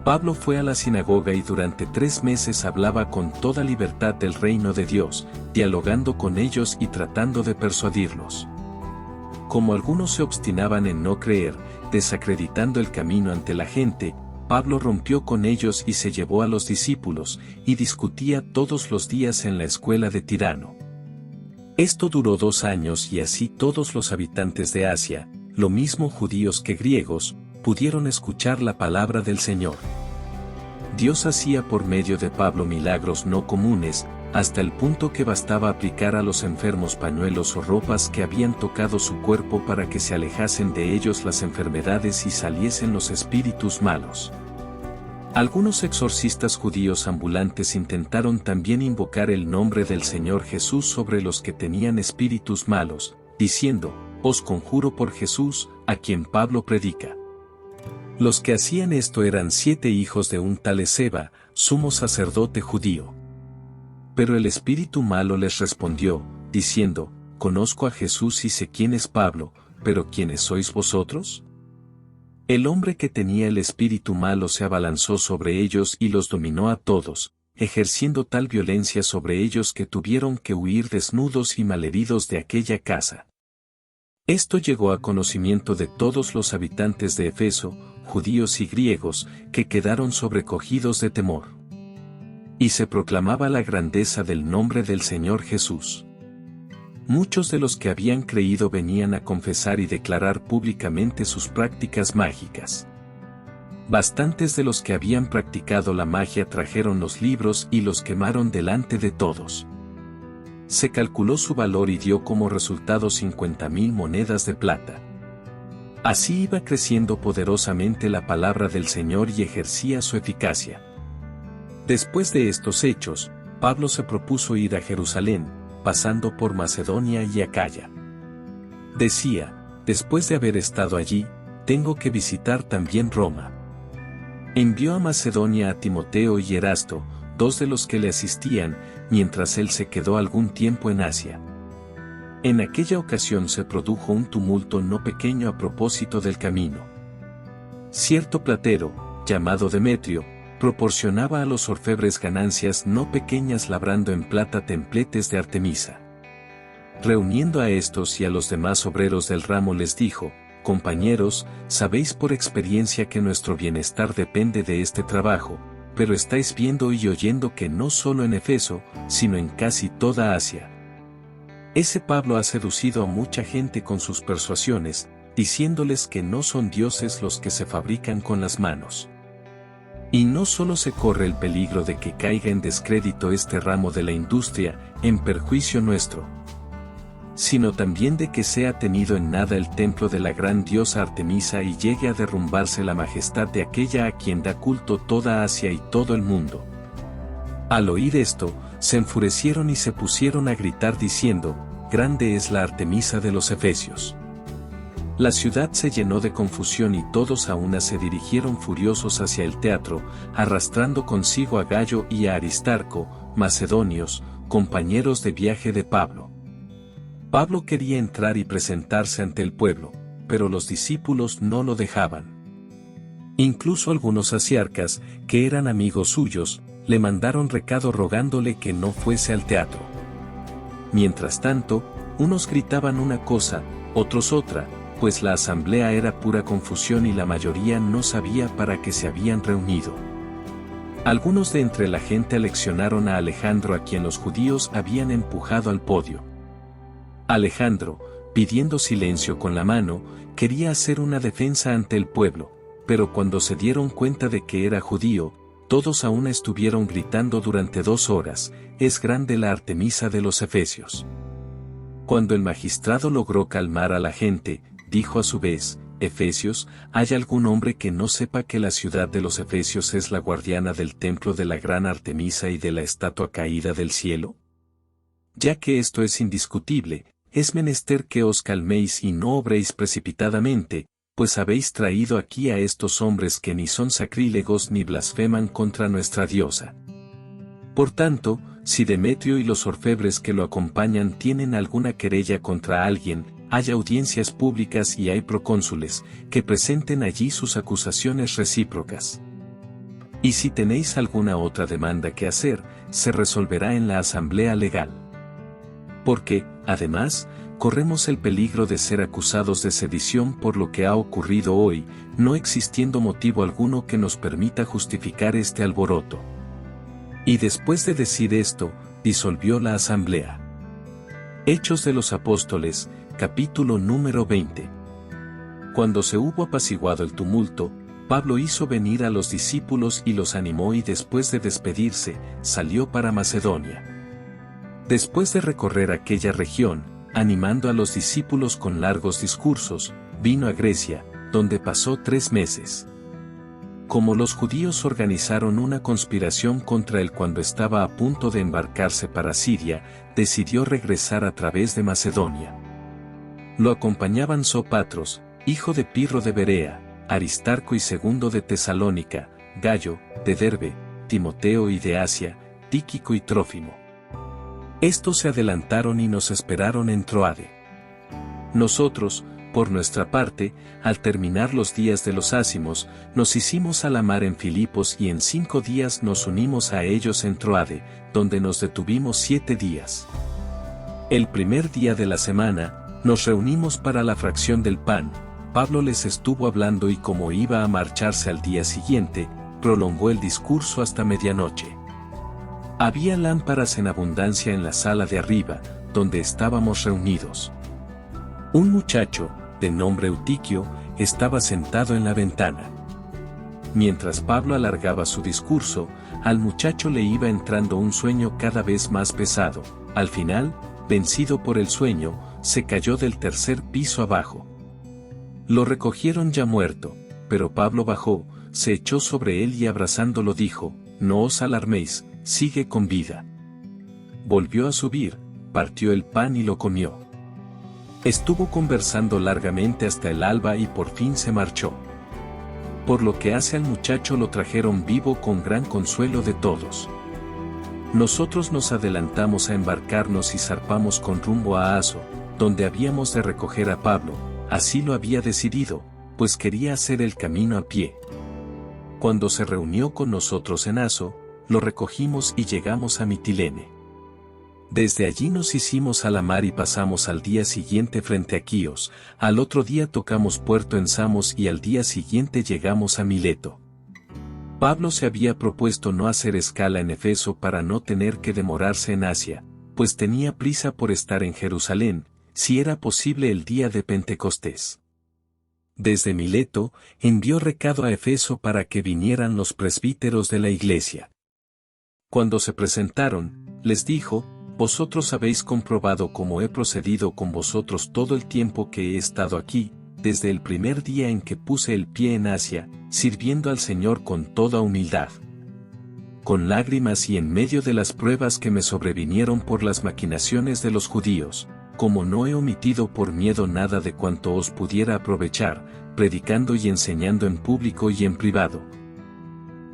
Speaker 1: Pablo fue a la sinagoga y durante 3 meses hablaba con toda libertad del reino de Dios, dialogando con ellos y tratando de persuadirlos. Como algunos se obstinaban en no creer, desacreditando el camino ante la gente, Pablo rompió con ellos y se llevó a los discípulos, y discutía todos los días en la escuela de Tirano. Esto duró 2 años y así todos los habitantes de Asia, lo mismo judíos que griegos, pudieron escuchar la palabra del Señor. Dios hacía por medio de Pablo milagros no comunes, hasta el punto que bastaba aplicar a los enfermos pañuelos o ropas que habían tocado su cuerpo para que se alejasen de ellos las enfermedades y saliesen los espíritus malos. Algunos exorcistas judíos ambulantes intentaron también invocar el nombre del Señor Jesús sobre los que tenían espíritus malos, diciendo, os conjuro por Jesús, a quien Pablo predica. Los que hacían esto eran 7 hijos de un tal Esceva, sumo sacerdote judío. Pero el espíritu malo les respondió, diciendo, conozco a Jesús y sé quién es Pablo, pero ¿quiénes sois vosotros? El hombre que tenía el espíritu malo se abalanzó sobre ellos y los dominó a todos, ejerciendo tal violencia sobre ellos que tuvieron que huir desnudos y malheridos de aquella casa. Esto llegó a conocimiento de todos los habitantes de Efeso, judíos y griegos, que quedaron sobrecogidos de temor. Y se proclamaba la grandeza del nombre del Señor Jesús. Muchos de los que habían creído venían a confesar y declarar públicamente sus prácticas mágicas. Bastantes de los que habían practicado la magia trajeron los libros y los quemaron delante de todos. Se calculó su valor y dio como resultado 50,000 monedas de plata. Así iba creciendo poderosamente la palabra del Señor y ejercía su eficacia. Después de estos hechos, Pablo se propuso ir a Jerusalén, pasando por Macedonia y Acaya. Decía, después de haber estado allí, tengo que visitar también Roma. Envió a Macedonia a Timoteo y Erasto, 2 de los que le asistían, mientras él se quedó algún tiempo en Asia. En aquella ocasión se produjo un tumulto no pequeño a propósito del camino. Cierto platero, llamado Demetrio, proporcionaba a los orfebres ganancias no pequeñas labrando en plata templetes de Artemisa. Reuniendo a estos y a los demás obreros del ramo les dijo, compañeros, sabéis por experiencia que nuestro bienestar depende de este trabajo, pero estáis viendo y oyendo que no solo en Efeso, sino en casi toda Asia. Ese Pablo ha seducido a mucha gente con sus persuasiones, diciéndoles que no son dioses los que se fabrican con las manos. Y no solo se corre el peligro de que caiga en descrédito este ramo de la industria, en perjuicio nuestro, sino también de que sea tenido en nada el templo de la gran diosa Artemisa y llegue a derrumbarse la majestad de aquella a quien da culto toda Asia y todo el mundo. Al oír esto, se enfurecieron y se pusieron a gritar diciendo, grande es la Artemisa de los Efesios. La ciudad se llenó de confusión y todos a una se dirigieron furiosos hacia el teatro, arrastrando consigo a Gayo y a Aristarco, macedonios, compañeros de viaje de Pablo. Pablo quería entrar y presentarse ante el pueblo, pero los discípulos no lo dejaban. Incluso algunos asiarcas, que eran amigos suyos, le mandaron recado rogándole que no fuese al teatro. Mientras tanto, unos gritaban una cosa, otros otra, pues la asamblea era pura confusión y la mayoría no sabía para qué se habían reunido. Algunos de entre la gente aleccionaron a Alejandro, a quien los judíos habían empujado al podio. Alejandro, pidiendo silencio con la mano, quería hacer una defensa ante el pueblo, pero cuando se dieron cuenta de que era judío, todos a una estuvieron gritando durante 2 horas, es grande la Artemisa de los Efesios. Cuando el magistrado logró calmar a la gente, dijo a su vez, Efesios, ¿hay algún hombre que no sepa que la ciudad de los Efesios es la guardiana del templo de la gran Artemisa y de la estatua caída del cielo? Ya que esto es indiscutible, es menester que os calméis y no obréis precipitadamente, pues habéis traído aquí a estos hombres que ni son sacrílegos ni blasfeman contra nuestra diosa. Por tanto, si Demetrio y los orfebres que lo acompañan tienen alguna querella contra alguien, hay audiencias públicas y hay procónsules, que presenten allí sus acusaciones recíprocas. Y si tenéis alguna otra demanda que hacer, se resolverá en la asamblea legal. Porque, además, corremos el peligro de ser acusados de sedición por lo que ha ocurrido hoy, no existiendo motivo alguno que nos permita justificar este alboroto. Y después de decir esto, disolvió la asamblea. Hechos de los Apóstoles, capítulo número 20. Cuando se hubo apaciguado el tumulto, Pablo hizo venir a los discípulos y los animó y después de despedirse, salió para Macedonia. Después de recorrer aquella región, animando a los discípulos con largos discursos, vino a Grecia, donde pasó 3 meses. Como los judíos organizaron una conspiración contra él cuando estaba a punto de embarcarse para Siria, decidió regresar a través de Macedonia. Lo acompañaban Sópatros, hijo de Pirro de Berea, Aristarco y Segundo de Tesalónica, Gayo, de Derbe, Timoteo y de Asia, Tíquico y Trófimo. Estos se adelantaron y nos esperaron en Troade. Nosotros, por nuestra parte, al terminar los días de los ázimos, nos hicimos a la mar en Filipos y en 5 días nos unimos a ellos en Troade, donde nos detuvimos 7 días. El primer día de la semana, nos reunimos para la fracción del pan. Pablo les estuvo hablando y como iba a marcharse al día siguiente, prolongó el discurso hasta medianoche. Había lámparas en abundancia en la sala de arriba, donde estábamos reunidos. Un muchacho, de nombre Eutiquio, estaba sentado en la ventana. Mientras Pablo alargaba su discurso, al muchacho le iba entrando un sueño cada vez más pesado. Al final, vencido por el sueño, se cayó del 3er piso abajo. Lo recogieron ya muerto, pero Pablo bajó, se echó sobre él y abrazándolo dijo, no os alarméis, sigue con vida. Volvió a subir, partió el pan y lo comió. Estuvo conversando largamente hasta el alba y por fin se marchó. Por lo que hace al muchacho lo trajeron vivo con gran consuelo de todos. Nosotros nos adelantamos a embarcarnos y zarpamos con rumbo a Aso, donde habíamos de recoger a Pablo, así lo había decidido, pues quería hacer el camino a pie. Cuando se reunió con nosotros en Aso, lo recogimos y llegamos a Mitilene. Desde allí nos hicimos a la mar y pasamos al día siguiente frente a Quíos, al otro día tocamos puerto en Samos y al día siguiente llegamos a Mileto. Pablo se había propuesto no hacer escala en Efeso para no tener que demorarse en Asia, pues tenía prisa por estar en Jerusalén, si era posible el día de Pentecostés. Desde Mileto, envió recado a Efeso para que vinieran los presbíteros de la iglesia. Cuando se presentaron, les dijo: vosotros habéis comprobado cómo he procedido con vosotros todo el tiempo que he estado aquí, desde el primer día en que puse el pie en Asia, sirviendo al Señor con toda humildad, con lágrimas y en medio de las pruebas que me sobrevinieron por las maquinaciones de los judíos, como no he omitido por miedo nada de cuanto os pudiera aprovechar, predicando y enseñando en público y en privado,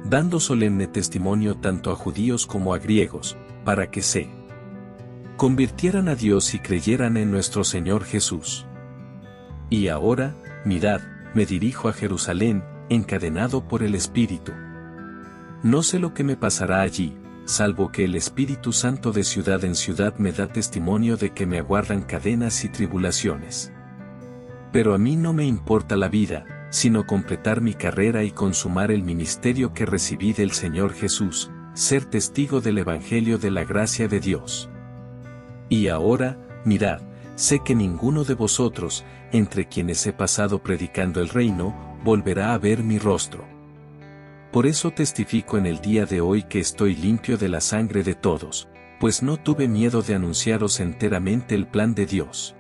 Speaker 1: dando solemne testimonio tanto a judíos como a griegos, para que se convirtieran a Dios y creyeran en nuestro Señor Jesús. Y ahora, mirad, me dirijo a Jerusalén, encadenado por el Espíritu. No sé lo que me pasará allí, salvo que el Espíritu Santo de ciudad en ciudad me da testimonio de que me aguardan cadenas y tribulaciones. Pero a mí no me importa la vida, sino completar mi carrera y consumar el ministerio que recibí del Señor Jesús, ser testigo del Evangelio de la gracia de Dios. Y ahora, mirad, sé que ninguno de vosotros, entre quienes he pasado predicando el reino, volverá a ver mi rostro. Por eso testifico en el día de hoy que estoy limpio de la sangre de todos, pues no tuve miedo de anunciaros enteramente el plan de Dios.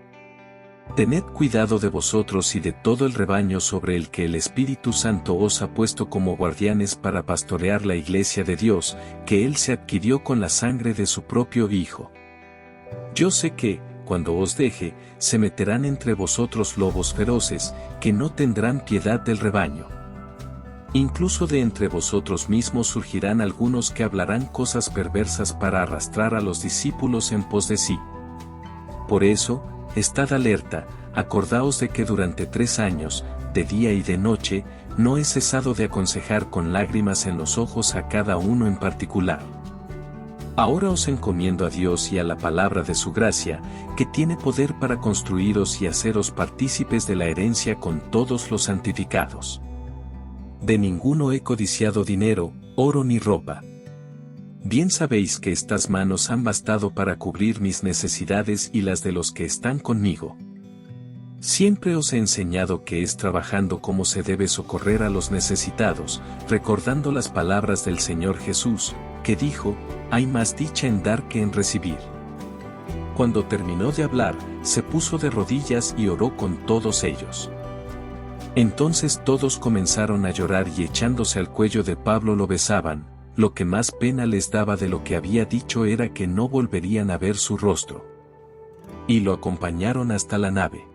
Speaker 1: Tened cuidado de vosotros y de todo el rebaño sobre el que el Espíritu Santo os ha puesto como guardianes para pastorear la iglesia de Dios, que Él se adquirió con la sangre de su propio Hijo. Yo sé que, cuando os deje, se meterán entre vosotros lobos feroces, que no tendrán piedad del rebaño. Incluso de entre vosotros mismos surgirán algunos que hablarán cosas perversas para arrastrar a los discípulos en pos de sí. Por eso, estad alerta, acordaos de que durante 3 años, de día y de noche, no he cesado de aconsejar con lágrimas en los ojos a cada uno en particular. Ahora os encomiendo a Dios y a la palabra de su gracia, que tiene poder para construiros y haceros partícipes de la herencia con todos los santificados. De ninguno he codiciado dinero, oro ni ropa. Bien sabéis que estas manos han bastado para cubrir mis necesidades y las de los que están conmigo. Siempre os he enseñado que es trabajando como se debe socorrer a los necesitados, recordando las palabras del Señor Jesús, que dijo: hay más dicha en dar que en recibir. Cuando terminó de hablar, se puso de rodillas y oró con todos ellos. Entonces todos comenzaron a llorar y echándose al cuello de Pablo lo besaban. Lo que más pena les daba de lo que había dicho era que no volverían a ver su rostro. Y lo acompañaron hasta la nave.